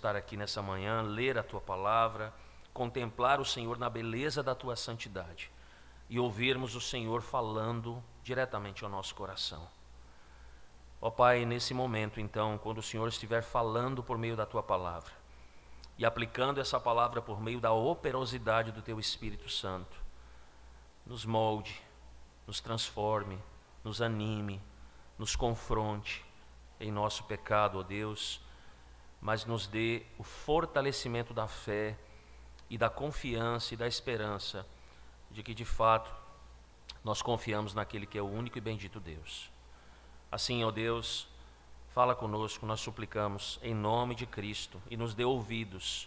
estar aqui nessa manhã, ler a Tua palavra, contemplar o Senhor na beleza da Tua santidade e ouvirmos o Senhor falando diretamente ao nosso coração. Ó Pai, nesse momento então, quando o Senhor estiver falando por meio da Tua palavra e aplicando essa palavra por meio da operosidade do Teu Espírito Santo, nos molde, nos transforme, nos anime, nos confronte em nosso pecado, ó Deus, mas nos dê o fortalecimento da fé e da confiança e da esperança de que de fato nós confiamos naquele que é o único e bendito Deus. Assim, ó Deus, fala conosco, nós suplicamos em nome de Cristo e nos dê ouvidos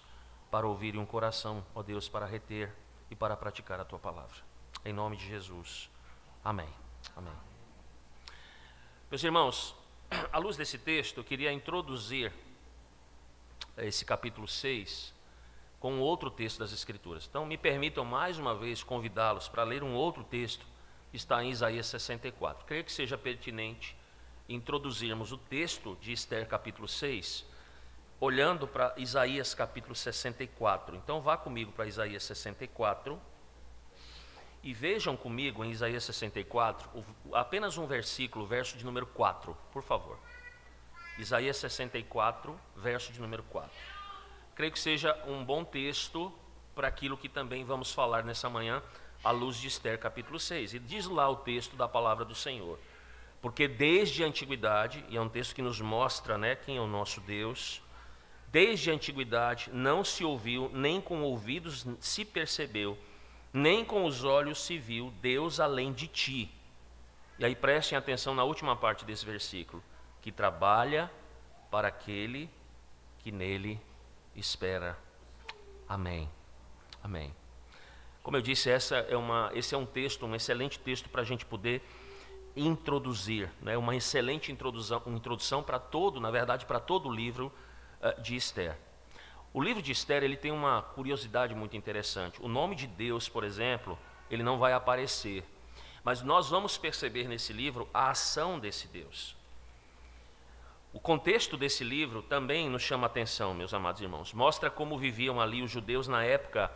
para ouvir e um coração, ó Deus, para reter e para praticar a Tua palavra. Em nome de Jesus. Amém. Amém. Meus irmãos, à luz desse texto, eu queria introduzir esse capítulo 6 com outro texto das Escrituras. Então, me permitam mais uma vez convidá-los para ler um outro texto que está em Isaías 64. Creio que seja pertinente introduzirmos o texto de Ester capítulo 6, olhando para Isaías capítulo 64. Então, vá comigo para Isaías 64 e vejam comigo em Isaías 64, apenas um versículo, verso de número 4, por favor. Isaías 64, verso de número 4. Creio que seja um bom texto para aquilo que também vamos falar nessa manhã, à luz de Ester capítulo 6. E diz lá o texto da palavra do Senhor: porque desde a antiguidade, e é um texto que nos mostra, né, quem é o nosso Deus, desde a antiguidade não se ouviu, nem com ouvidos se percebeu, nem com os olhos se viu Deus além de ti. E aí prestem atenção na última parte desse versículo: que trabalha para aquele que nele espera. Amém. Amém. Como eu disse, esse é um texto, um excelente texto para a gente poder introduzir, né? Uma excelente introdução para todo, na verdade, para todo o livro de Ester. O livro de Ester, ele tem uma curiosidade muito interessante. O nome de Deus, por exemplo, ele não vai aparecer, mas nós vamos perceber nesse livro a ação desse Deus. O contexto desse livro também nos chama a atenção, meus amados irmãos. Mostra como viviam ali os judeus na época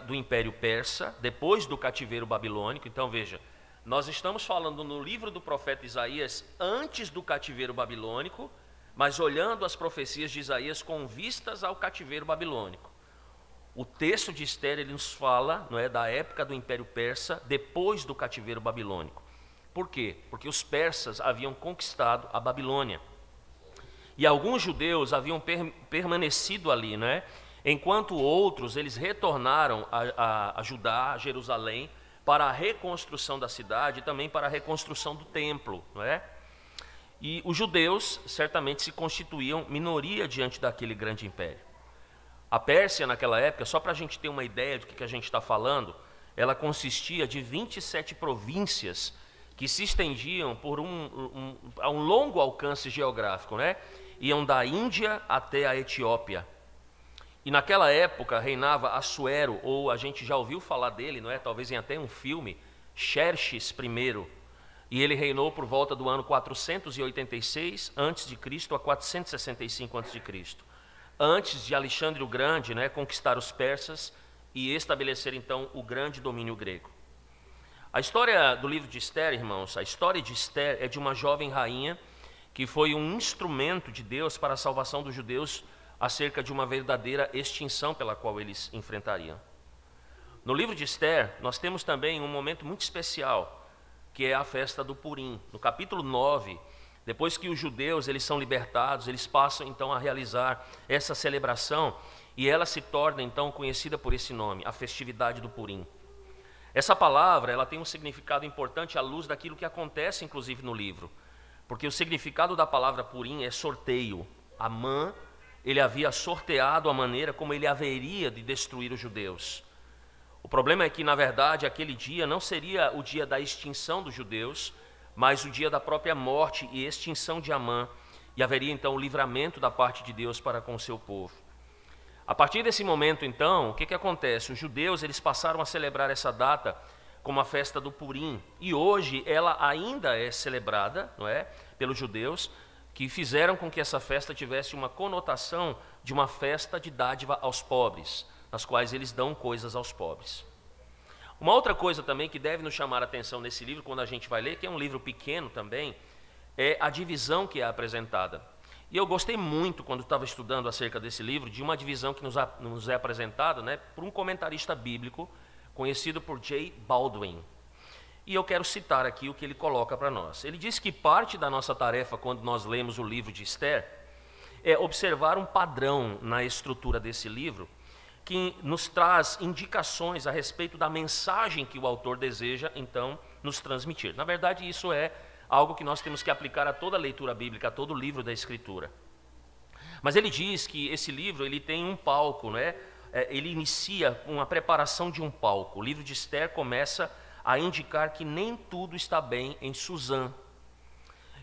do Império Persa, depois do cativeiro babilônico. Então veja, nós estamos falando no livro do profeta Isaías antes do cativeiro babilônico, mas olhando as profecias de Isaías com vistas ao cativeiro babilônico. O texto de Ester, ele nos fala, não é, da época do Império Persa, depois do cativeiro babilônico. Por quê? Porque os persas haviam conquistado a Babilônia. E alguns judeus haviam permanecido ali, não é? Enquanto outros, eles retornaram a Judá, a Jerusalém, para a reconstrução da cidade e também para a reconstrução do templo, não é? E os judeus certamente se constituíam minoria diante daquele grande império. A Pérsia naquela época, só para a gente ter uma ideia do que a gente está falando, ela consistia de 27 províncias que se estendiam por a um longo alcance geográfico, né? Iam da Índia até a Etiópia. E naquela época reinava Assuero, ou a gente já ouviu falar dele, não é? Talvez em até um filme, Xerxes I. E ele reinou por volta do ano 486 a.C. a 465 a.C., antes de Alexandre o Grande, né, conquistar os persas e estabelecer então o grande domínio grego. A história do livro de Ester, irmãos, a história de Ester é de uma jovem rainha que foi um instrumento de Deus para a salvação dos judeus acerca de uma verdadeira extinção pela qual eles enfrentariam. No livro de Ester, nós temos também um momento muito especial, que é a festa do Purim. No capítulo 9, depois que os judeus eles são libertados, eles passam então a realizar essa celebração e ela se torna então conhecida por esse nome, a festividade do Purim. Essa palavra ela tem um significado importante à luz daquilo que acontece inclusive no livro, porque o significado da palavra Purim é sorteio. Amã, ele havia sorteado a maneira como ele haveria de destruir os judeus. O problema é que, na verdade, aquele dia não seria o dia da extinção dos judeus, mas o dia da própria morte e extinção de Amã, e haveria então o livramento da parte de Deus para com o seu povo. A partir desse momento, então, o que acontece? Os judeus eles passaram a celebrar essa data como a festa do Purim, e hoje ela ainda é celebrada, não é, pelos judeus, que fizeram com que essa festa tivesse uma conotação de uma festa de dádiva aos pobres, nas quais eles dão coisas aos pobres. Uma outra coisa também que deve nos chamar a atenção nesse livro, quando a gente vai ler, que é um livro pequeno também, é a divisão que é apresentada. E eu gostei muito, quando estava estudando acerca desse livro, de uma divisão que nos é apresentada, né, por um comentarista bíblico conhecido por J. Baldwin. E eu quero citar aqui o que ele coloca para nós. Ele diz que parte da nossa tarefa, quando nós lemos o livro de Esther, é observar um padrão na estrutura desse livro, que nos traz indicações a respeito da mensagem que o autor deseja, então, nos transmitir. Na verdade, isso é algo que nós temos que aplicar a toda a leitura bíblica, a todo o livro da Escritura. Mas ele diz que esse livro ele tem um palco, né? Ele inicia com a preparação de um palco. O livro de Esther começa a indicar que nem tudo está bem em Suzã.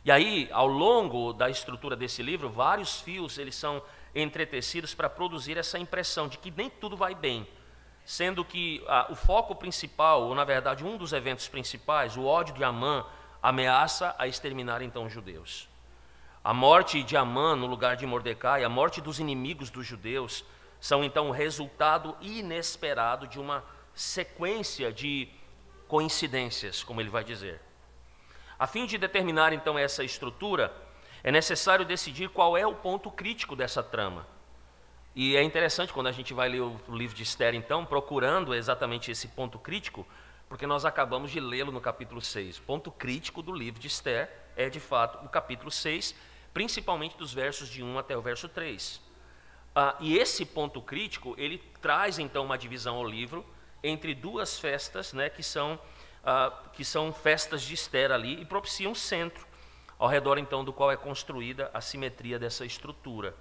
E aí, ao longo da estrutura desse livro, vários fios eles são entretecidos para produzir essa impressão de que nem tudo vai bem, sendo que o foco principal, ou na verdade um dos eventos principais, o ódio de Amã, ameaça a exterminar então os judeus. A morte de Amã no lugar de Mordecai, a morte dos inimigos dos judeus, são então o resultado inesperado de uma sequência de coincidências, como ele vai dizer. A fim de determinar então essa estrutura, é necessário decidir qual é o ponto crítico dessa trama. E é interessante quando a gente vai ler o livro de Esther, então, procurando exatamente esse ponto crítico, porque nós acabamos de lê-lo no capítulo 6. O ponto crítico do livro de Esther é, de fato, o capítulo 6, principalmente dos versos de 1 até o verso 3. E esse ponto crítico, ele traz, então, uma divisão ao livro entre duas festas, né, que são festas de Esther ali, e propiciam um centro, ao redor, então, do qual é construída a simetria dessa estrutura.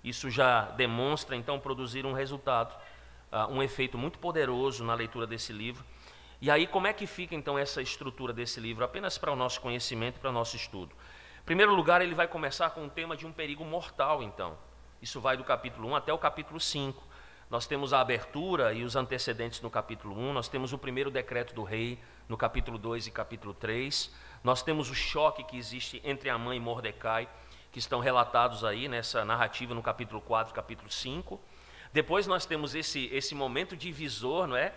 Isso já demonstra, então, produzir um resultado, um efeito muito poderoso na leitura desse livro. E aí, como é que fica, então, essa estrutura desse livro? Apenas para o nosso conhecimento e para o nosso estudo. Em primeiro lugar, ele vai começar com o tema de um perigo mortal, então. Isso vai do capítulo 1 até o capítulo 5. Nós temos a abertura e os antecedentes no capítulo 1, nós temos o primeiro decreto do rei no capítulo 2 e capítulo 3, nós temos o choque que existe entre Amã e Mordecai, que estão relatados aí nessa narrativa no capítulo 4 e capítulo 5. Depois nós temos esse momento divisor, não é?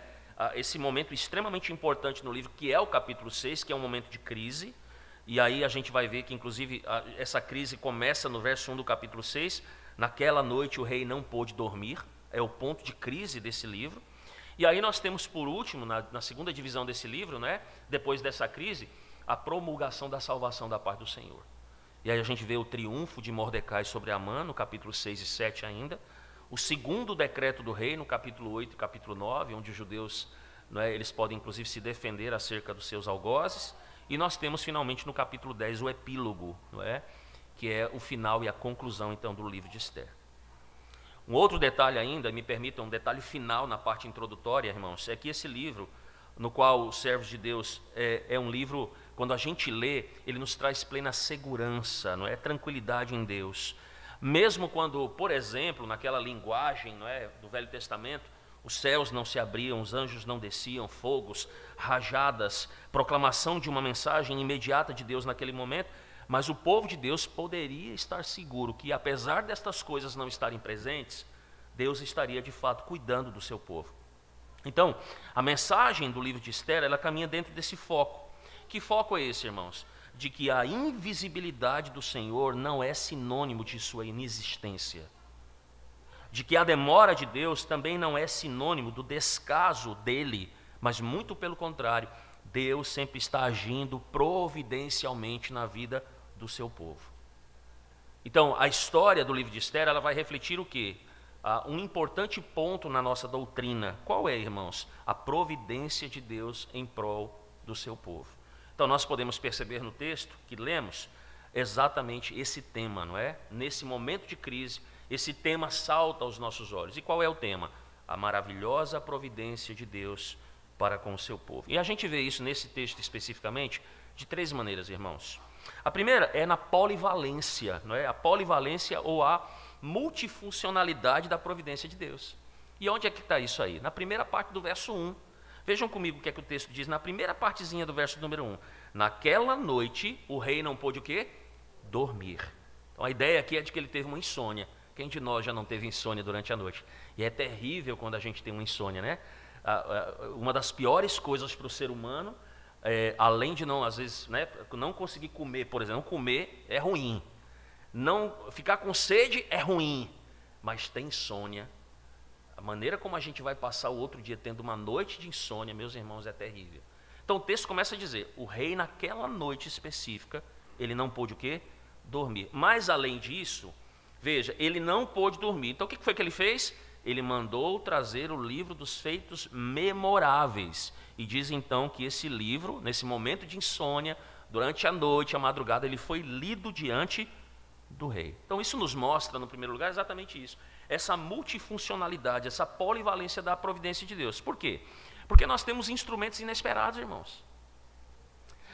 Esse momento extremamente importante no livro, que é o capítulo 6, que é um momento de crise. E aí a gente vai ver que, inclusive, essa crise começa no verso 1 do capítulo 6. Naquela noite o rei não pôde dormir, é o ponto de crise desse livro. E aí nós temos, por último, na segunda divisão desse livro, né, depois dessa crise, a promulgação da salvação da parte do Senhor. E aí a gente vê o triunfo de Mordecai sobre Amã, no capítulo 6 e 7 ainda. O segundo decreto do rei, no capítulo 8 e capítulo 9, onde os judeus, não é, eles podem inclusive se defender acerca dos seus algozes. E nós temos finalmente no capítulo 10 o epílogo, não é, que é o final e a conclusão então do livro de Esther. Um outro detalhe ainda, me permitam, um detalhe final na parte introdutória, irmãos, é que esse livro, no qual os servos de Deus, é um livro, quando a gente lê, ele nos traz plena segurança, não é? Tranquilidade em Deus. Mesmo quando, por exemplo, naquela linguagem, não é, do Velho Testamento, os céus não se abriam, os anjos não desciam, fogos, rajadas, proclamação de uma mensagem imediata de Deus naquele momento, mas o povo de Deus poderia estar seguro que, apesar destas coisas não estarem presentes, Deus estaria de fato cuidando do seu povo. Então, a mensagem do livro de Esther, ela caminha dentro desse foco. Que foco é esse, irmãos? De que a invisibilidade do Senhor não é sinônimo de sua inexistência. De que a demora de Deus também não é sinônimo do descaso dele, mas muito pelo contrário, Deus sempre está agindo providencialmente na vida do seu povo. Então, a história do livro de Esther, ela vai refletir o quê? Um importante ponto na nossa doutrina. Qual é, irmãos? A providência de Deus em prol do seu povo. Então, nós podemos perceber no texto que lemos exatamente esse tema, não é? Nesse momento de crise, esse tema salta aos nossos olhos. E qual é o tema? A maravilhosa providência de Deus para com o seu povo. E a gente vê isso nesse texto especificamente de três maneiras, irmãos. A primeira é na polivalência, não é? A polivalência ou a multifuncionalidade da providência de Deus. E onde é que está isso aí? Na primeira parte do verso 1. Vejam comigo o que é que o texto diz na primeira partezinha do verso número 1. Naquela noite o rei não pôde o quê? Dormir. Então a ideia aqui é de que ele teve uma insônia. Quem de nós já não teve insônia durante a noite? E é terrível quando a gente tem uma insônia, né? Uma das piores coisas para o ser humano, além de não, às vezes, né, não conseguir comer, por exemplo, não comer é ruim. Não ficar com sede é ruim, mas ter insônia, a maneira como a gente vai passar o outro dia tendo uma noite de insônia, meus irmãos, é terrível. Então o texto começa a dizer, o rei naquela noite específica, ele não pôde o quê? Dormir. Mas além disso, veja, ele não pôde dormir. Então o que foi que ele fez? Ele mandou trazer o livro dos feitos memoráveis. E diz então que esse livro, nesse momento de insônia, durante a noite, a madrugada, ele foi lido diante do rei. Então isso nos mostra, no primeiro lugar, exatamente isso. Essa multifuncionalidade, essa polivalência da providência de Deus. Por quê? Porque nós temos instrumentos inesperados, irmãos.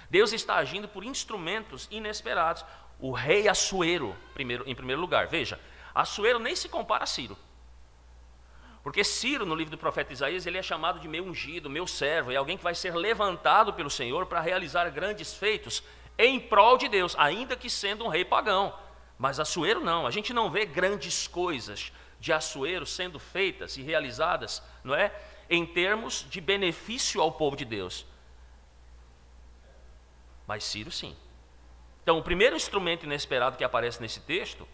Deus está agindo por instrumentos inesperados. O rei Assuero, em primeiro lugar. Veja, Assuero nem se compara a Ciro. Porque Ciro, no livro do profeta Isaías, ele é chamado de meu ungido, meu servo. É alguém que vai ser levantado pelo Senhor para realizar grandes feitos em prol de Deus, ainda que sendo um rei pagão. Mas Assuero não. A gente não vê grandes coisas de Assuero sendo feitas e realizadas, não é? Em termos de benefício ao povo de Deus. Mas Ciro sim. Então, o primeiro instrumento inesperado que aparece nesse texto,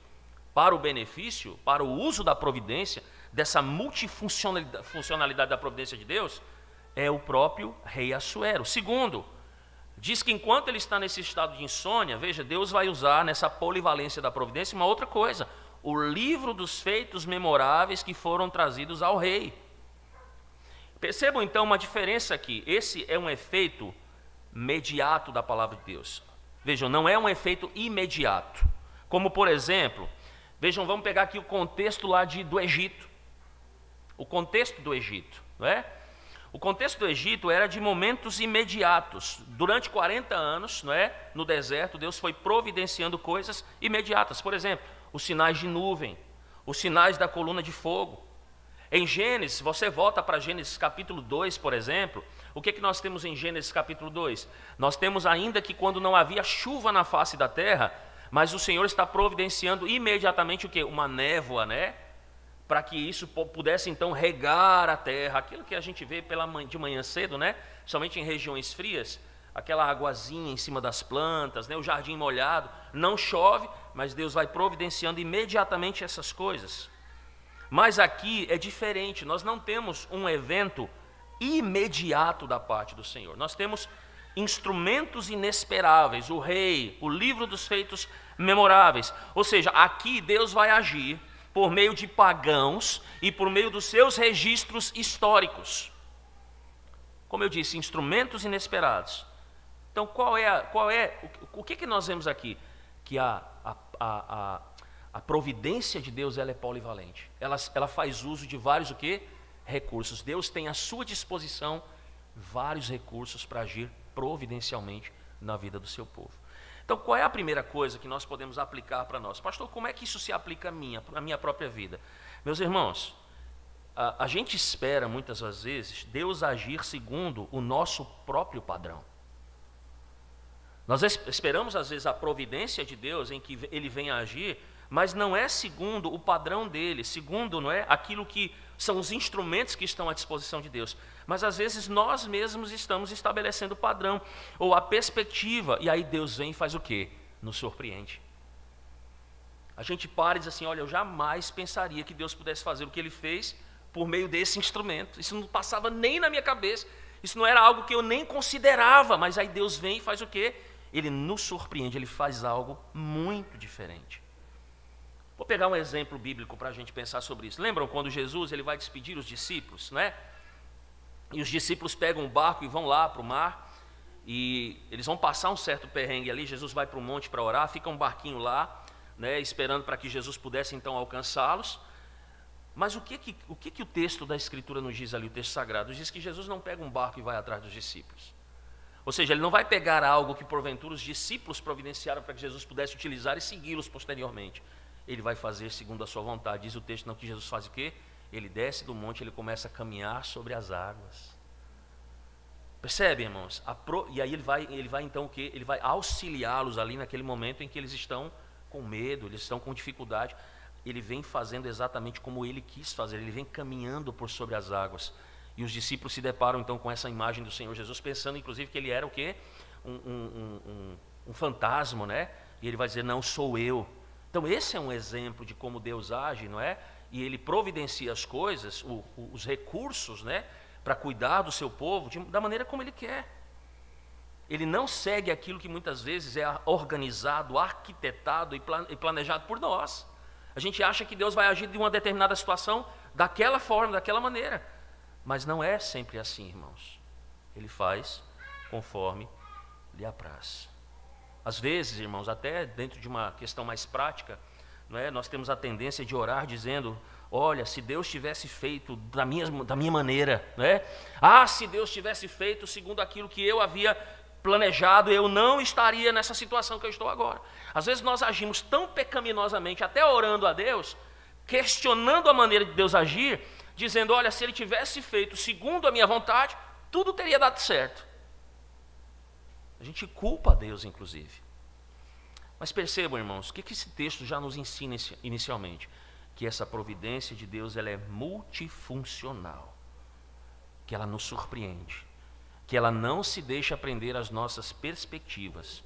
para o benefício, para o uso da providência, dessa multifuncionalidade da providência de Deus, é o próprio rei Assuero. Segundo, diz que enquanto ele está nesse estado de insônia, veja, Deus vai usar nessa polivalência da providência uma outra coisa, o livro dos feitos memoráveis que foram trazidos ao rei. Percebam então uma diferença aqui, esse é um efeito mediato da palavra de Deus. Vejam, não é um efeito imediato. Como, por exemplo, vejam, vamos pegar aqui o contexto lá do Egito. O contexto do Egito, não é? O contexto do Egito era de momentos imediatos. Durante 40 anos, não é? No deserto, Deus foi providenciando coisas imediatas. Por exemplo, os sinais de nuvem, os sinais da coluna de fogo. Em Gênesis, você volta para Gênesis capítulo 2, por exemplo, o que nós temos em Gênesis capítulo 2? Nós temos ainda que quando não havia chuva na face da terra, mas o Senhor está providenciando imediatamente o quê? Uma névoa, né? Para que isso pudesse então regar a terra, aquilo que a gente vê de manhã cedo, né? Somente em regiões frias, aquela aguazinha em cima das plantas, né? O jardim molhado, não chove, mas Deus vai providenciando imediatamente essas coisas. Mas aqui é diferente, nós não temos um evento imediato da parte do Senhor. Nós temos instrumentos inesperáveis, o rei, o livro dos feitos memoráveis. Ou seja, aqui Deus vai agir por meio de pagãos e por meio dos seus registros históricos. Como eu disse, instrumentos inesperados. Então, o que nós vemos aqui? Que a providência de Deus, ela é polivalente. Ela faz uso de vários o quê? Recursos. Deus tem à sua disposição vários recursos para agir providencialmente na vida do seu povo. Então, qual é a primeira coisa que nós podemos aplicar para nós? Pastor, como é que isso se aplica à minha própria vida? Meus irmãos, a gente espera muitas vezes Deus agir segundo o nosso próprio padrão. Nós esperamos às vezes a providência de Deus em que Ele venha agir, mas não é segundo o padrão dele, segundo, não é, aquilo que são os instrumentos que estão à disposição de Deus. Mas às vezes nós mesmos estamos estabelecendo o padrão, ou a perspectiva, e aí Deus vem e faz o quê? Nos surpreende. A gente para e diz assim, olha, eu jamais pensaria que Deus pudesse fazer o que Ele fez por meio desse instrumento. Isso não passava nem na minha cabeça, isso não era algo que eu nem considerava, mas aí Deus vem e faz o quê? Ele nos surpreende, Ele faz algo muito diferente. Vou pegar um exemplo bíblico para a gente pensar sobre isso. Lembram quando Jesus ele vai despedir os discípulos, né? E os discípulos pegam um barco e vão lá para o mar, e eles vão passar um certo perrengue ali, Jesus vai para o monte para orar, fica um barquinho lá, né, esperando para que Jesus pudesse então alcançá-los. Mas o que o texto da Escritura nos diz ali, o texto sagrado? Diz que Jesus não pega um barco e vai atrás dos discípulos. Ou seja, ele não vai pegar algo que porventura os discípulos providenciaram para que Jesus pudesse utilizar e segui-los posteriormente. Ele vai fazer segundo a sua vontade. Diz o texto não que Jesus faz o quê? Ele desce do monte, ele começa a caminhar sobre as águas. Percebe, irmãos? E aí ele vai então o quê? Ele vai auxiliá-los ali naquele momento em que eles estão com medo, eles estão com dificuldade. Ele vem fazendo exatamente como ele quis fazer, ele vem caminhando por sobre as águas. E os discípulos se deparam então com essa imagem do Senhor Jesus, pensando inclusive que ele era o quê? Um fantasma, né? E ele vai dizer, não, sou eu. Então esse é um exemplo de como Deus age, não é? E ele providencia as coisas, os recursos, né? Para cuidar do seu povo da maneira como ele quer. Ele não segue aquilo que muitas vezes é organizado, arquitetado e planejado por nós. A gente acha que Deus vai agir de uma determinada situação daquela forma, daquela maneira. Mas não é sempre assim, irmãos. Ele faz conforme lhe apraz. Às vezes, irmãos, até dentro de uma questão mais prática, não é? Nós temos a tendência de orar dizendo, olha, se Deus tivesse feito da minha maneira, não é? Ah, se Deus tivesse feito segundo aquilo que eu havia planejado, eu não estaria nessa situação que eu estou agora. Às vezes nós agimos tão pecaminosamente, até orando a Deus, questionando a maneira de Deus agir, dizendo, olha, se Ele tivesse feito segundo a minha vontade, tudo teria dado certo. A gente culpa a Deus, inclusive. Mas percebam, irmãos, o que esse texto já nos ensina inicialmente? Que essa providência de Deus, ela é multifuncional, que ela nos surpreende, que ela não se deixa prender às nossas perspectivas,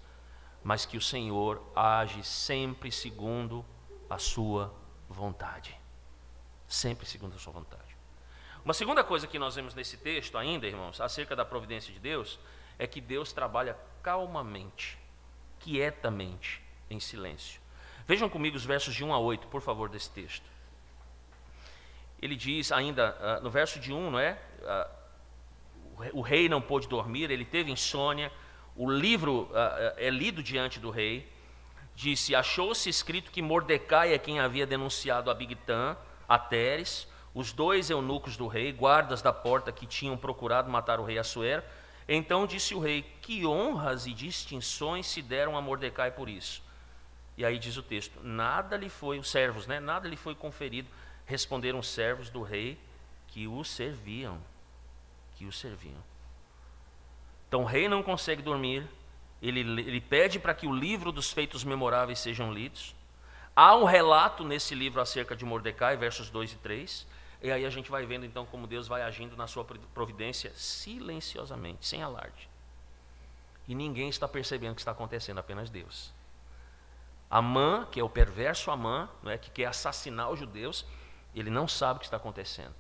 mas que o Senhor age sempre segundo a sua vontade. Sempre segundo a sua vontade. Uma segunda coisa que nós vemos nesse texto ainda, irmãos, acerca da providência de Deus, é que Deus trabalha calmamente, quietamente, em silêncio. Vejam comigo os versos de 1 a 8, por favor, desse texto. Ele diz ainda, no verso de 1, não é? O rei não pôde dormir, ele teve insônia, o livro é lido diante do rei, disse, achou-se escrito que Mordecai é quem havia denunciado a Bigtã, a Teres, os 2 eunucos do rei, guardas da porta que tinham procurado matar o rei Assuero. Então disse o rei, que honras e distinções se deram a Mordecai por isso? E aí diz o texto, nada lhe foi, os servos, né? Nada lhe foi conferido, responderam os servos do rei que o serviam. Então o rei não consegue dormir, ele pede para que o livro dos feitos memoráveis sejam lidos. Há um relato nesse livro acerca de Mordecai, versos 2 e 3, e aí a gente vai vendo então como Deus vai agindo na sua providência silenciosamente, sem alarde. E ninguém está percebendo o que está acontecendo, apenas Deus. Amã, que é o perverso Amã, não é, que quer assassinar os judeus, ele não sabe o que está acontecendo.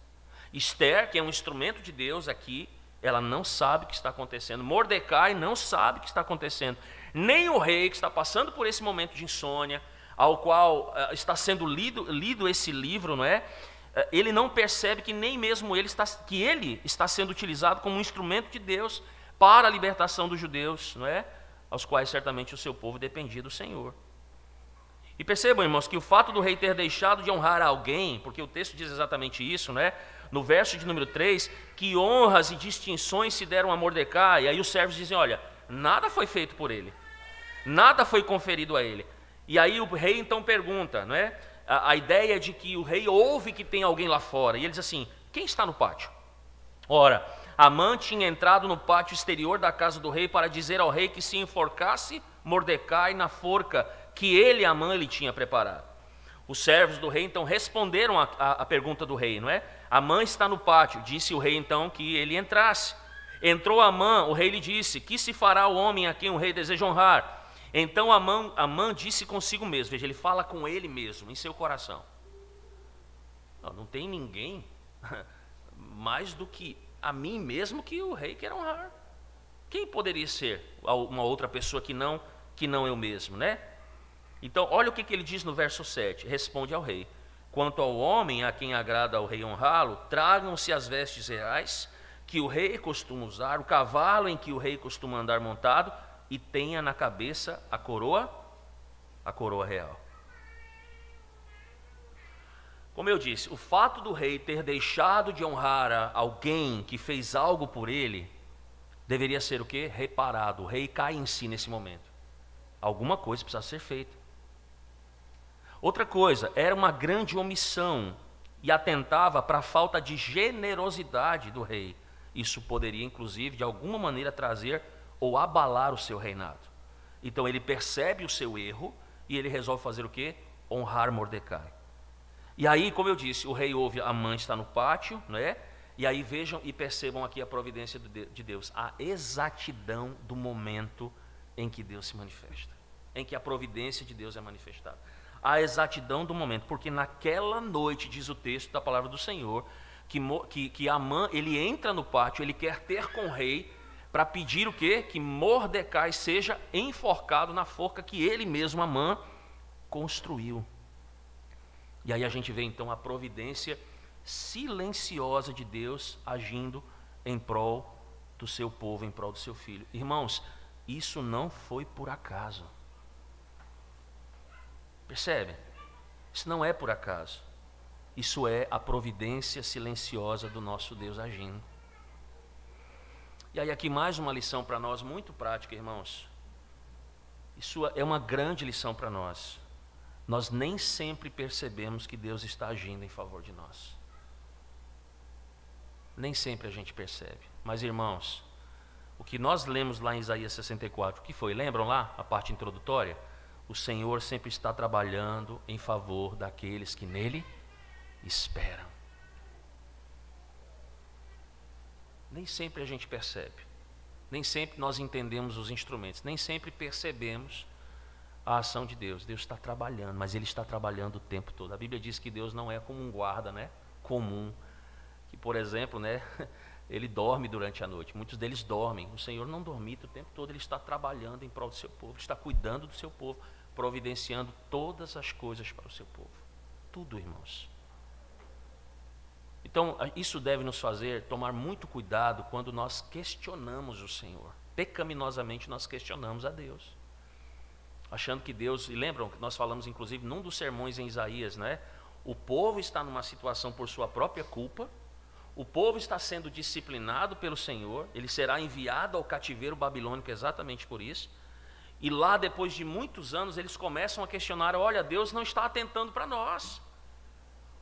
Esther, que é um instrumento de Deus aqui, ela não sabe o que está acontecendo. Mordecai não sabe o que está acontecendo. Nem o rei, que está passando por esse momento de insônia, ao qual está sendo lido esse livro, não é? Ele não percebe que nem mesmo ele está sendo utilizado como um instrumento de Deus para a libertação dos judeus, não é? Aos quais certamente o seu povo dependia do Senhor. E percebam, irmãos, que o fato do rei ter deixado de honrar alguém, porque o texto diz exatamente isso, né? No verso de número 3, que honras e distinções se deram a Mordecai, e aí os servos dizem, olha, nada foi feito por ele, nada foi conferido a ele. E aí o rei então pergunta, não é? A ideia de que o rei ouve que tem alguém lá fora, e ele diz assim, quem está no pátio? Ora, Amã tinha entrado no pátio exterior da casa do rei para dizer ao rei que se enforcasse Mordecai na forca que ele, Amã, lhe tinha preparado. Os servos do rei então responderam a pergunta do rei, não é? Amã está no pátio, disse o rei então que ele entrasse. Entrou Amã, o rei lhe disse, que se fará o homem a quem o rei deseja honrar? Então Amã disse consigo mesmo, veja, ele fala com ele mesmo, em seu coração. Não tem ninguém mais do que a mim mesmo que o rei quer honrar. Quem poderia ser uma outra pessoa que não eu mesmo, né? Então, olha o que ele diz no verso 7, responde ao rei, quanto ao homem a quem agrada ao rei honrá-lo, tragam-se as vestes reais que o rei costuma usar, o cavalo em que o rei costuma andar montado, e tenha na cabeça a coroa real. Como eu disse, o fato do rei ter deixado de honrar alguém que fez algo por ele, deveria ser o quê? Reparado. O rei cai em si nesse momento. Alguma coisa precisa ser feita. Outra coisa, era uma grande omissão e atentava para a falta de generosidade do rei. Isso poderia, inclusive, de alguma maneira trazer ou abalar o seu reinado. Então ele percebe o seu erro E ele resolve fazer o quê? Honrar Mordecai. E aí, como eu disse, o rei ouve Amã está no pátio, né? E aí vejam e percebam aqui a providência de Deus, a exatidão do momento em que Deus se manifesta, em que a providência de Deus é manifestada. A exatidão do momento, porque naquela noite, diz o texto da palavra do Senhor, que Amã, ele entra no pátio, ele quer ter com o rei, para pedir o quê? Que Mordecai seja enforcado na forca que ele mesmo, Amã, construiu. E aí a gente vê então a providência silenciosa de Deus agindo em prol do seu povo, em prol do seu filho. Irmãos, isso não foi por acaso. Percebe? Isso não é por acaso. Isso é a providência silenciosa do nosso Deus agindo. E aí aqui mais uma lição para nós, muito prática, irmãos. Isso é uma grande lição para nós. Nós nem sempre percebemos que Deus está agindo em favor de nós. Nem sempre a gente percebe. Mas, irmãos, o que nós lemos lá em Isaías 64, o que foi? Lembram lá a parte introdutória? O Senhor sempre está trabalhando em favor daqueles que nele esperam. Nem sempre a gente percebe. Nem sempre nós entendemos os instrumentos. Nem sempre percebemos a ação de Deus. Deus está trabalhando, mas Ele está trabalhando o tempo todo. A Bíblia diz que Deus não é como um guarda, né, comum, que, por exemplo, né, ele dorme durante a noite. Muitos deles dormem. O Senhor não dormita o tempo todo. Ele está trabalhando em prol do seu povo, está cuidando do seu povo, providenciando todas as coisas para o seu povo. Tudo, irmãos. Então, isso deve nos fazer tomar muito cuidado quando nós questionamos o Senhor. Pecaminosamente nós questionamos a Deus, achando que Deus, e lembram que nós falamos inclusive num dos sermões em Isaías, né? O povo está numa situação por sua própria culpa, o povo está sendo disciplinado pelo Senhor, ele será enviado ao cativeiro babilônico exatamente por isso, e lá depois de muitos anos eles começam a questionar: olha, Deus não está atentando para nós,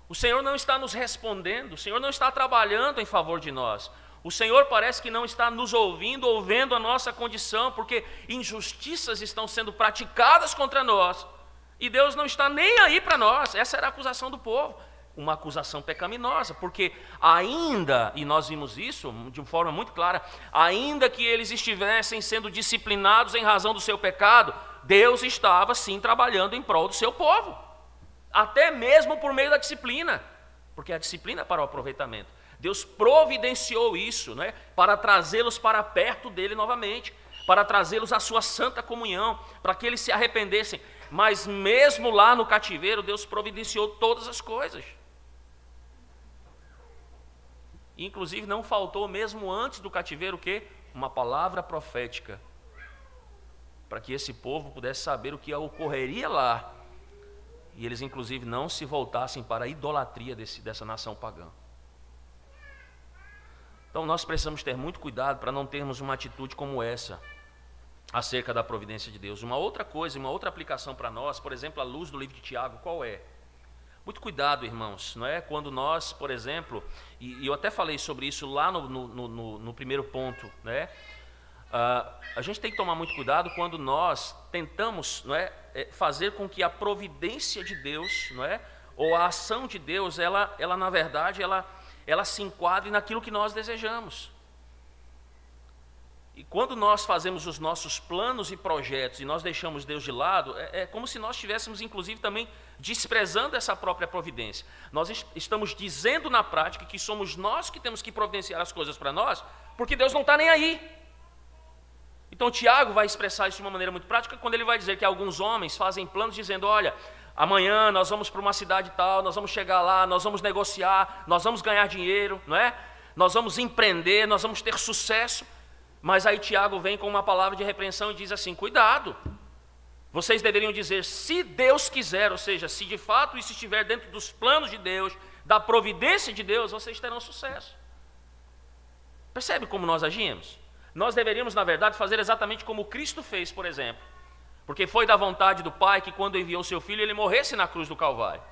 o Senhor não está nos respondendo, o Senhor não está trabalhando em favor de nós. O Senhor parece que não está nos ouvindo ou vendo a nossa condição, porque injustiças estão sendo praticadas contra nós, e Deus não está nem aí para nós. Essa era a acusação do povo, uma acusação pecaminosa, porque ainda, e nós vimos isso de forma muito clara, ainda que eles estivessem sendo disciplinados em razão do seu pecado, Deus estava sim trabalhando em prol do seu povo, até mesmo por meio da disciplina, porque a disciplina é para o aproveitamento. Deus providenciou isso, né, para trazê-los para perto dele novamente, para trazê-los à sua santa comunhão, para que eles se arrependessem. Mas mesmo lá no cativeiro, Deus providenciou todas as coisas. Inclusive não faltou, mesmo antes do cativeiro, o quê? Uma palavra profética, para que esse povo pudesse saber o que ocorreria lá, e eles inclusive não se voltassem para a idolatria dessa nação pagã. Então nós precisamos ter muito cuidado para não termos uma atitude como essa, acerca da providência de Deus. Uma outra coisa, uma outra aplicação para nós, por exemplo, à luz do livro de Tiago, qual é? Muito cuidado, irmãos, não é? Quando nós, por exemplo, e eu até falei sobre isso lá no primeiro ponto, né? A gente tem que tomar muito cuidado quando nós tentamos, não é, fazer com que a providência de Deus, não é, ou a ação de Deus, ela na verdade, ela se enquadre naquilo que nós desejamos. E quando nós fazemos os nossos planos e projetos e nós deixamos Deus de lado, é como se nós estivéssemos inclusive também desprezando essa própria providência. Nós estamos dizendo na prática que somos nós que temos que providenciar as coisas para nós, porque Deus não está nem aí. Então Tiago vai expressar isso de uma maneira muito prática quando ele vai dizer que alguns homens fazem planos dizendo: olha, amanhã nós vamos para uma cidade tal, nós vamos chegar lá, nós vamos negociar, nós vamos ganhar dinheiro, não é? Nós vamos empreender, nós vamos ter sucesso. Mas aí Tiago vem com uma palavra de repreensão e diz assim: cuidado, vocês deveriam dizer se Deus quiser, ou seja, se de fato isso estiver dentro dos planos de Deus, da providência de Deus, vocês terão sucesso. Percebe como nós agimos? Nós deveríamos, na verdade, fazer exatamente como Cristo fez, por exemplo, porque foi da vontade do Pai que quando enviou seu Filho, ele morresse na cruz do Calvário.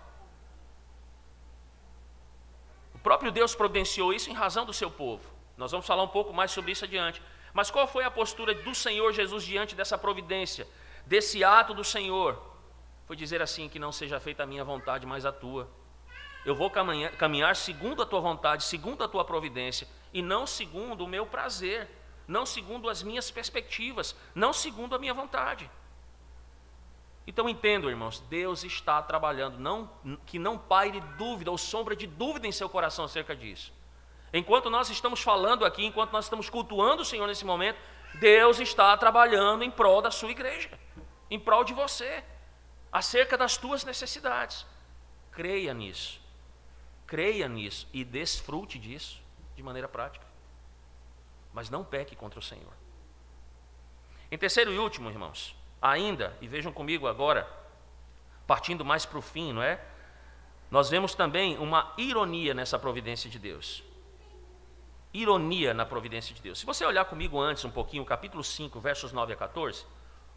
O próprio Deus providenciou isso em razão do seu povo. Nós vamos falar um pouco mais sobre isso adiante. Mas qual foi a postura do Senhor Jesus diante dessa providência, desse ato do Senhor? foi dizer assim: que não seja feita a minha vontade, mas a tua. Eu vou caminhar segundo a tua vontade, segundo a tua providência, e não segundo o meu prazer, não segundo as minhas perspectivas, não segundo a minha vontade. Então entendo, irmãos, Deus está trabalhando, que não paire dúvida ou sombra de dúvida em seu coração acerca disso. Enquanto nós estamos falando aqui, enquanto nós estamos cultuando o Senhor nesse momento, Deus está trabalhando em prol da sua igreja, em prol de você, acerca das tuas necessidades. Creia nisso e desfrute disso de maneira prática. Mas não peque contra o Senhor. Em terceiro e último, irmãos, ainda, e vejam comigo agora, partindo mais para o fim, não é? Nós vemos também uma ironia nessa providência de Deus. Ironia na providência de Deus. Se você olhar comigo antes um pouquinho, capítulo 5, versos 9 a 14,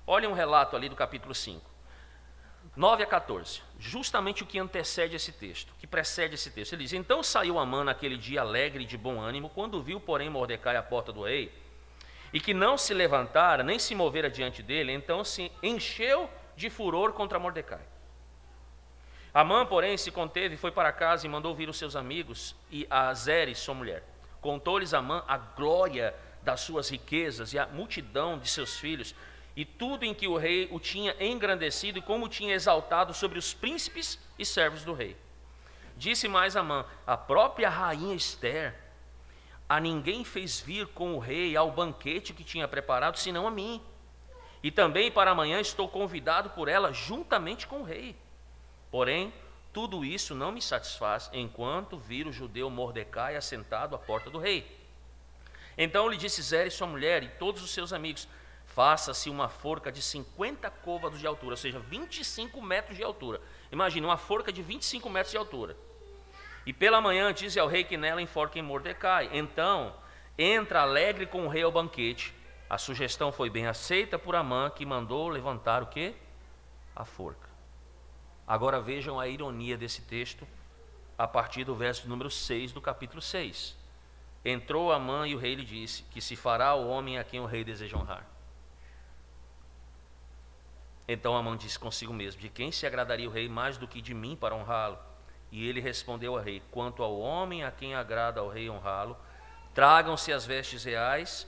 olha um relato ali do capítulo 5. 9 a 14, justamente o que antecede esse texto, que precede esse texto. Ele diz: então saiu Amã naquele dia alegre e de bom ânimo, quando viu, porém, Mordecai à porta do rei, e que não se levantara, nem se movera diante dele, então se encheu de furor contra Mordecai. Amã, porém, se conteve, foi para casa e mandou vir os seus amigos e a Zeres, sua mulher. Contou-lhes Amã a glória das suas riquezas e a multidão de seus filhos, e tudo em que o rei o tinha engrandecido e como o tinha exaltado sobre os príncipes e servos do rei. Disse mais Amã: a própria rainha Ester a ninguém fez vir com o rei ao banquete que tinha preparado, senão a mim. E também para amanhã estou convidado por ela juntamente com o rei. Porém, tudo isso não me satisfaz, enquanto vir o judeu Mordecai assentado à porta do rei. Então lhe disse Zeres, sua mulher, e todos os seus amigos: faça-se uma forca de 50 côvados de altura, ou seja, 25 metros de altura. Imagine, uma forca de 25 metros de altura. E pela manhã dize ao rei que nela enforquem Mordecai. Então, entra alegre com o rei ao banquete. A sugestão foi bem aceita por Amã, que mandou levantar o quê? A forca. Agora vejam a ironia desse texto, a partir do verso número 6 do capítulo 6. Entrou Amã e o rei lhe disse: que se fará o homem a quem o rei deseja honrar. Então Amã disse consigo mesmo: de quem se agradaria o rei mais do que de mim para honrá-lo? E ele respondeu ao rei: quanto ao homem a quem agrada ao rei honrá-lo, tragam-se as vestes reais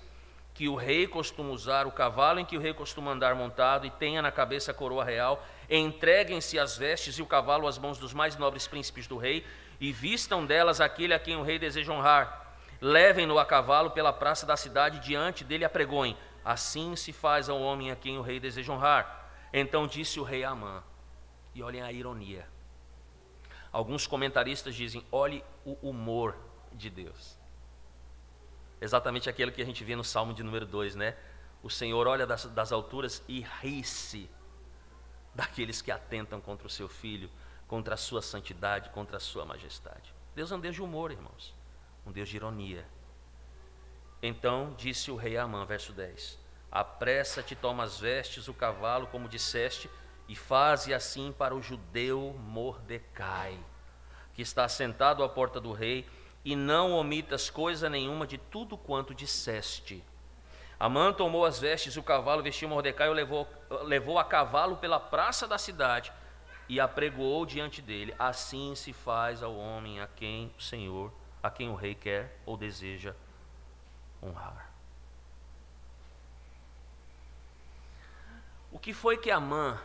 que o rei costuma usar, o cavalo em que o rei costuma andar montado, e tenha na cabeça a coroa real. Entreguem-se as vestes e o cavalo às mãos dos mais nobres príncipes do rei, e vistam delas aquele a quem o rei deseja honrar. Levem-no a cavalo pela praça da cidade, diante dele apregoem: assim se faz ao homem a quem o rei deseja honrar. Então disse o rei a Amã, e olhem a ironia. Alguns comentaristas dizem: olhe o humor de Deus. Exatamente aquilo que a gente vê no Salmo de número 2, né? O Senhor olha das alturas e ri-se daqueles que atentam contra o seu filho, contra a sua santidade, contra a sua majestade. Deus é um Deus de humor, irmãos, um Deus de ironia. Então disse o rei a Amã, verso 10: apressa-te, toma as vestes, o cavalo, como disseste, e faze assim para o judeu Mordecai, que está sentado à porta do rei, e não omitas coisa nenhuma de tudo quanto disseste. Amã tomou as vestes e o cavalo, vestiu Mordecai, o levou a cavalo pela praça da cidade e apregoou diante dele. Assim se faz ao homem a quem o Senhor, a quem o rei quer ou deseja honrar. O que foi que Amã,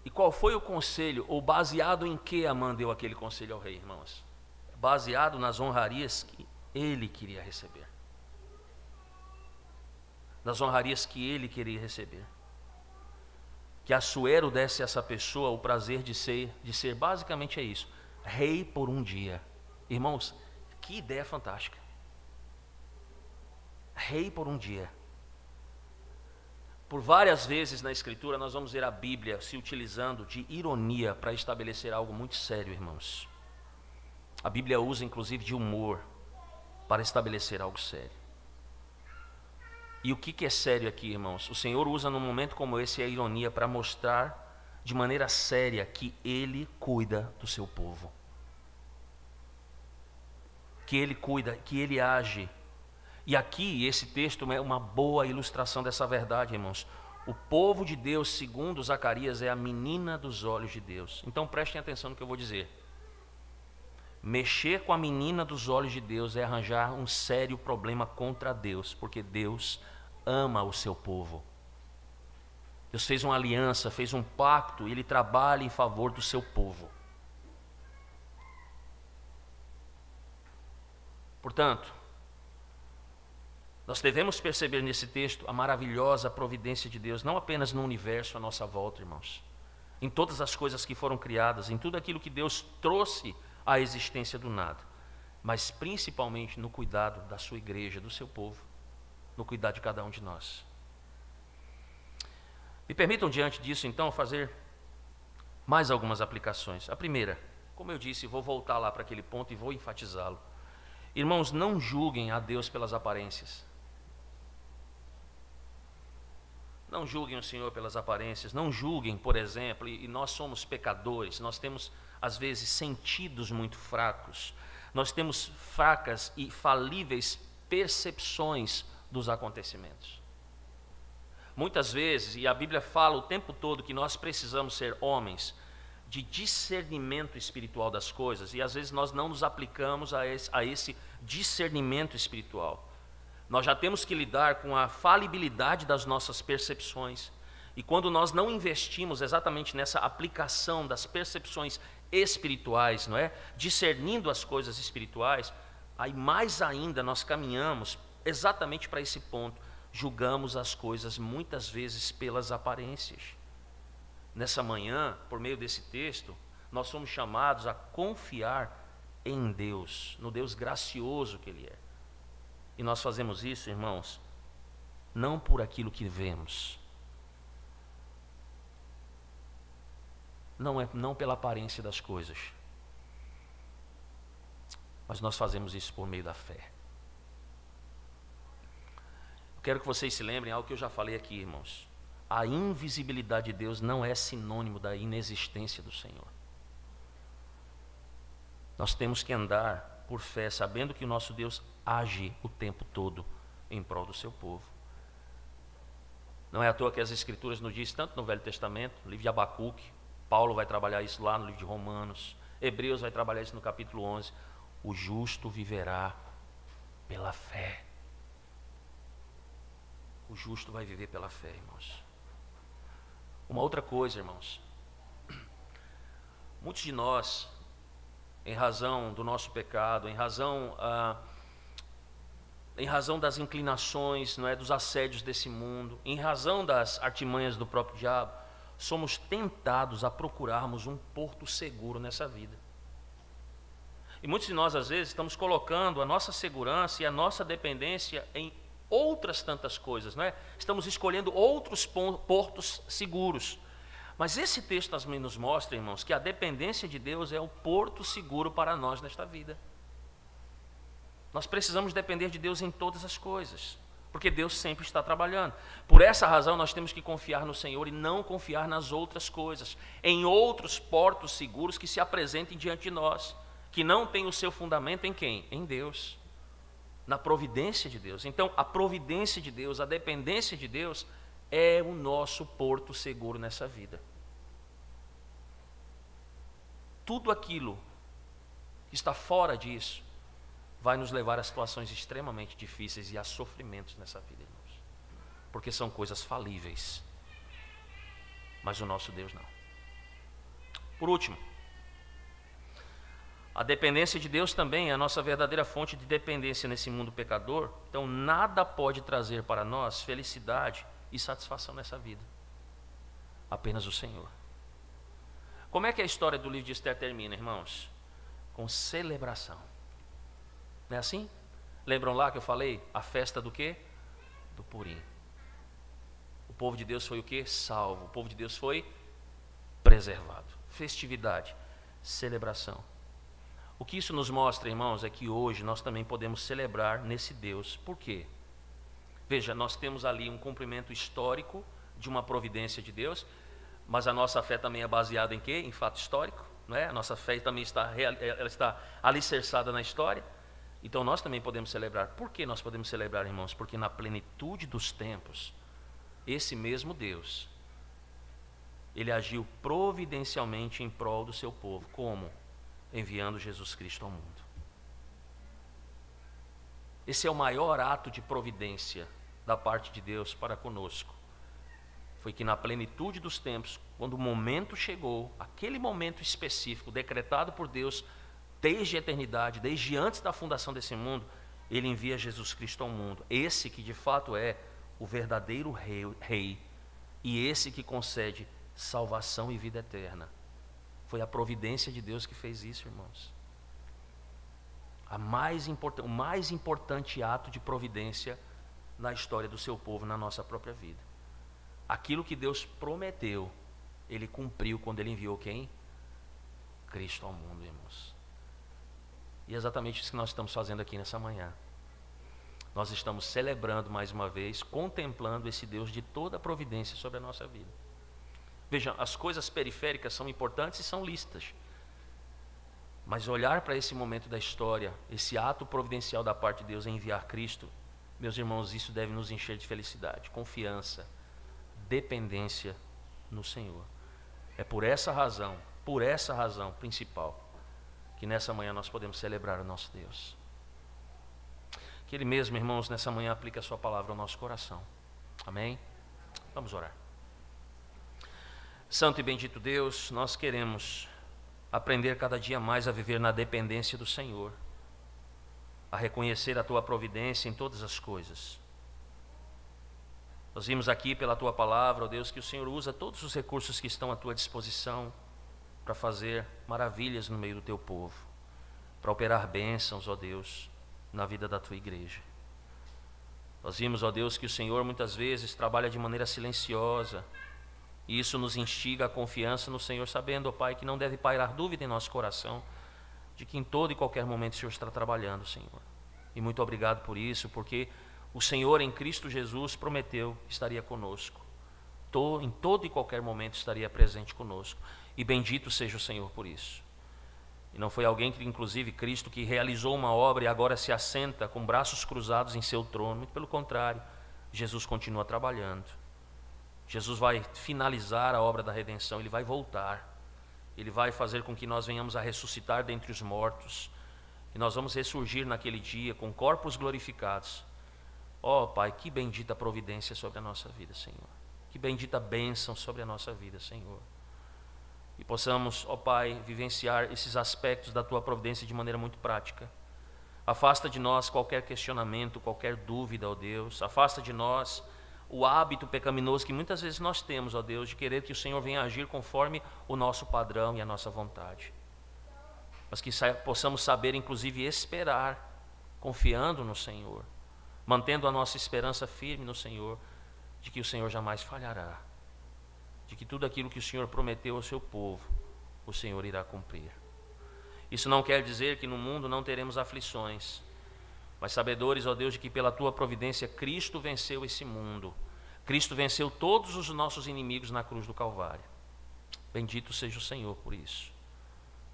e qual foi o conselho, ou baseado em que Amã deu aquele conselho ao rei, irmãos? Baseado nas honrarias que ele queria receber. Das honrarias que ele queria receber. Que Assuero desse a essa pessoa o prazer de ser basicamente é isso: rei por um dia. Irmãos, que ideia fantástica. Rei por um dia. Por várias vezes na Escritura nós vamos ver a Bíblia se utilizando de ironia para estabelecer algo muito sério, irmãos. A Bíblia usa inclusive de humor para estabelecer algo sério. E o que é sério aqui, irmãos? O Senhor usa num momento como esse a ironia para mostrar de maneira séria que Ele cuida do seu povo. Que Ele cuida, que Ele age. E aqui esse texto é uma boa ilustração dessa verdade, irmãos. O povo de Deus, segundo Zacarias, é a menina dos olhos de Deus. Então prestem atenção no que eu vou dizer. Mexer com a menina dos olhos de Deus é arranjar um sério problema contra Deus, porque Deus ama o seu povo. Deus fez uma aliança, fez um pacto, e Ele trabalha em favor do seu povo. Portanto, nós devemos perceber nesse texto a maravilhosa providência de Deus, não apenas no universo à nossa volta, irmãos, em todas as coisas que foram criadas, em tudo aquilo que Deus trouxe à existência do nada, mas principalmente no cuidado da sua igreja, do seu povo, no cuidado de cada um de nós. Me permitam, diante disso, então, fazer mais algumas aplicações. A primeira, como eu disse, vou voltar lá para aquele ponto e vou enfatizá-lo. Irmãos, não julguem a Deus pelas aparências. Não julguem o Senhor pelas aparências. Não julguem, por exemplo, e nós somos pecadores, nós temos, às vezes, sentidos muito fracos. Nós temos fracas e falíveis percepções dos acontecimentos. Muitas vezes, e a Bíblia fala o tempo todo que nós precisamos ser homens de discernimento espiritual das coisas, e às vezes nós não nos aplicamos a esse discernimento espiritual. Nós já temos que lidar com a falibilidade das nossas percepções, e quando nós não investimos exatamente nessa aplicação das percepções espirituais, não é? Discernindo as coisas espirituais, aí mais ainda nós caminhamos exatamente para esse ponto, julgamos as coisas muitas vezes pelas aparências. Nessa manhã, por meio desse texto, nós somos chamados a confiar em Deus, no Deus gracioso que Ele é. E nós fazemos isso, irmãos, não por aquilo que vemos, não pela aparência das coisas, mas nós fazemos isso por meio da fé. Eu quero que vocês se lembrem algo que eu já falei aqui, irmãos. A invisibilidade de Deus não é sinônimo da inexistência do Senhor. Nós temos que andar por fé, sabendo que o nosso Deus age o tempo todo em prol do seu povo. Não é à toa que as Escrituras nos dizem, tanto no Velho Testamento, no livro de Abacuque, Paulo vai trabalhar isso lá no livro de Romanos, Hebreus vai trabalhar isso no capítulo 11, o justo viverá pela fé. O justo vai viver pela fé, irmãos. Uma outra coisa, irmãos, muitos de nós, em razão do nosso pecado, em razão das inclinações, não é, dos assédios desse mundo, em razão das artimanhas do próprio diabo, somos tentados a procurarmos um porto seguro nessa vida. E muitos de nós, às vezes, estamos colocando a nossa segurança e a nossa dependência em outras tantas coisas, não é? Estamos escolhendo outros portos seguros. Mas esse texto também nos mostra, irmãos, que a dependência de Deus é o porto seguro para nós nesta vida. Nós precisamos depender de Deus em todas as coisas, porque Deus sempre está trabalhando. Por essa razão nós temos que confiar no Senhor e não confiar nas outras coisas, em outros portos seguros que se apresentem diante de nós, que não têm o seu fundamento em quem? Em Deus, na providência de Deus. Então, a providência de Deus, a dependência de Deus é o nosso porto seguro nessa vida. Tudo aquilo que está fora disso vai nos levar a situações extremamente difíceis e a sofrimentos nessa vida, irmãos, porque são coisas falíveis, mas o nosso Deus não. Por último, a dependência de Deus também é a nossa verdadeira fonte de dependência nesse mundo pecador. Então nada pode trazer para nós felicidade e satisfação nessa vida, apenas o Senhor. Como é que a história do livro de Esther termina, irmãos? Com celebração. Não é assim? Lembram lá que eu falei? A festa do quê? Do Purim. O povo de Deus foi o quê? Salvo. O povo de Deus foi preservado. Festividade, celebração. O que isso nos mostra, irmãos, é que hoje nós também podemos celebrar nesse Deus. Por quê? Veja, nós temos ali um cumprimento histórico de uma providência de Deus, mas a nossa fé também é baseada em quê? Em fato histórico, não é? A nossa fé também ela está alicerçada na história. Então nós também podemos celebrar. Por que nós podemos celebrar, irmãos? Porque na plenitude dos tempos, esse mesmo Deus, Ele agiu providencialmente em prol do seu povo. Como? Enviando Jesus Cristo ao mundo. Esse é o maior ato de providência da parte de Deus para conosco. Foi que na plenitude dos tempos, quando o momento chegou, aquele momento específico, decretado por Deus desde a eternidade, desde antes da fundação desse mundo, Ele envia Jesus Cristo ao mundo. Esse que de fato é o verdadeiro rei, e esse que concede salvação e vida eterna. Foi a providência de Deus que fez isso, irmãos. O mais importante ato de providência na história do seu povo, na nossa própria vida. Aquilo que Deus prometeu, Ele cumpriu quando Ele enviou quem? Cristo ao mundo, irmãos. E é exatamente isso que nós estamos fazendo aqui nessa manhã. Nós estamos celebrando mais uma vez, contemplando esse Deus de toda a providência sobre a nossa vida. Veja, as coisas periféricas são importantes e são lícitas. Mas olhar para esse momento da história, esse ato providencial da parte de Deus em enviar Cristo, meus irmãos, isso deve nos encher de felicidade, confiança, dependência no Senhor. É por essa razão principal, que nessa manhã nós podemos celebrar o nosso Deus. Que Ele mesmo, irmãos, nessa manhã aplique a sua palavra ao nosso coração. Amém? Vamos orar. Santo e bendito Deus, nós queremos aprender cada dia mais a viver na dependência do Senhor, a reconhecer a Tua providência em todas as coisas. Nós vimos aqui pela Tua palavra, ó Deus, que o Senhor usa todos os recursos que estão à Tua disposição para fazer maravilhas no meio do Teu povo, para operar bênçãos, ó Deus, na vida da Tua igreja. Nós vimos, ó Deus, que o Senhor muitas vezes trabalha de maneira silenciosa, e isso nos instiga a confiança no Senhor, sabendo, ó Pai, que não deve pairar dúvida em nosso coração, de que em todo e qualquer momento o Senhor está trabalhando, Senhor. E muito obrigado por isso, porque o Senhor em Cristo Jesus prometeu que estaria conosco. Em todo e qualquer momento estaria presente conosco. E bendito seja o Senhor por isso. E não foi alguém que, inclusive Cristo, que realizou uma obra e agora se assenta com braços cruzados em seu trono. Muito pelo contrário, Jesus continua trabalhando. Jesus vai finalizar a obra da redenção, Ele vai voltar. Ele vai fazer com que nós venhamos a ressuscitar dentre os mortos. E nós vamos ressurgir naquele dia com corpos glorificados. Ó Pai, que bendita providência sobre a nossa vida, Senhor. Que bendita bênção sobre a nossa vida, Senhor. E possamos, ó Pai, vivenciar esses aspectos da Tua providência de maneira muito prática. Afasta de nós qualquer questionamento, qualquer dúvida, ó Deus. Afasta de nós o hábito pecaminoso que muitas vezes nós temos, ó Deus, de querer que o Senhor venha agir conforme o nosso padrão e a nossa vontade. Mas que possamos saber, inclusive, esperar, confiando no Senhor, mantendo a nossa esperança firme no Senhor, de que o Senhor jamais falhará, de que tudo aquilo que o Senhor prometeu ao seu povo, o Senhor irá cumprir. Isso não quer dizer que no mundo não teremos aflições, mas sabedores, ó Deus, de que pela Tua providência Cristo venceu esse mundo. Cristo venceu todos os nossos inimigos na cruz do Calvário. Bendito seja o Senhor por isso.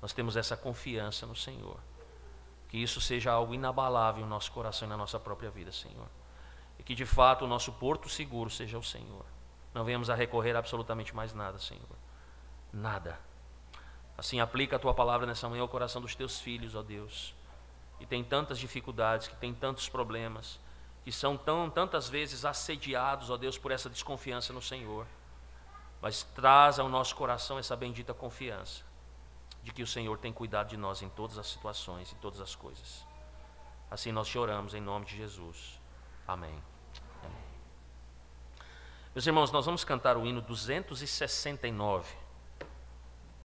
Nós temos essa confiança no Senhor. Que isso seja algo inabalável no nosso coração e na nossa própria vida, Senhor. E que de fato o nosso porto seguro seja o Senhor. Não venhamos a recorrer a absolutamente mais nada, Senhor. Nada. Assim aplica a Tua palavra nessa manhã ao coração dos Teus filhos, ó Deus. Que tem tantas dificuldades, que tem tantos problemas, que são tantas vezes assediados, ó Deus, por essa desconfiança no Senhor. Mas traz ao nosso coração essa bendita confiança de que o Senhor tem cuidado de nós em todas as situações, em todas as coisas. Assim nós te oramos em nome de Jesus. Amém. Amém. Meus irmãos, nós vamos cantar o hino 269.